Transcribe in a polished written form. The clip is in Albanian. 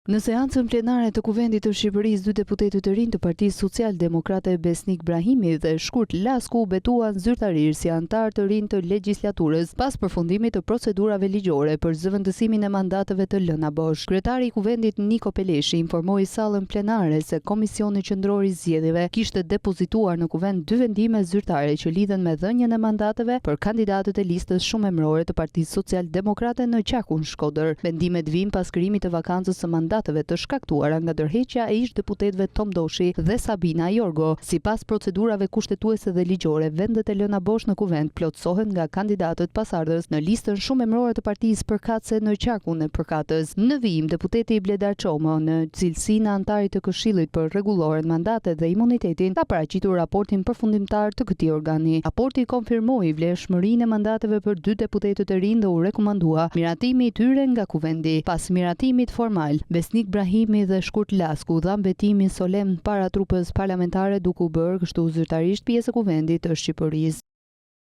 Në seancën plenare të Kuvendit të Shqipërisë, 2 deputetët të rinj të Partisë Social-Demokrate Besnik Brahimi dhe Shkurt Lasku betuan zyrtarisht si anëtar të rinj të legjislaturës pas përfundimit të procedurave ligjore për zëvendësimin e mandateve të lëna bosh. Kryetari i Kuvendit Niko Peleshi informoi sallën plenare se Komisioni Qendror i Zgjedhjeve kishte depozituar në Kuvend 2 vendime zyrtare që lidhen me dhënien e mandateve për kandidatët e listës shumëemërore të Partisë Social-Demokrate në Qakun Shkodër. Vendimet vijnë pas krijimit të vakancës së mandateve të shkaktuara nga ndërheqja e ish-deputetëve Tom Doshi dhe Sabina Jorgo. Sipas procedurave kushtetuese dhe ligjore, vendet e lëna bosh në Kuvend plotësohen nga kandidatët pasardhës në listën shumëemërore të Partisë Përkatëse në Qakun e Përkatës. Në vijim, deputeti Bledar Çomo, në cilësinë e anëtarit të Këshillit për rregulloren mandate dhe imunitetin, ka paraqitur raportin përfundimtar të këtij organi. Raporti konfirmoi vlefshmërinë e mandateve për 2 deputetët e rinj dhe u rekomandua miratimi i tyre nga Kuvendi. Pas miratimit formal, Besnik Brahimi dhe Shkurt Lasku dhan betimin solemn para trupës parlamentare duke u bërë kështu zyrtarisht pjesë e Kuvendit të Shqipërisë.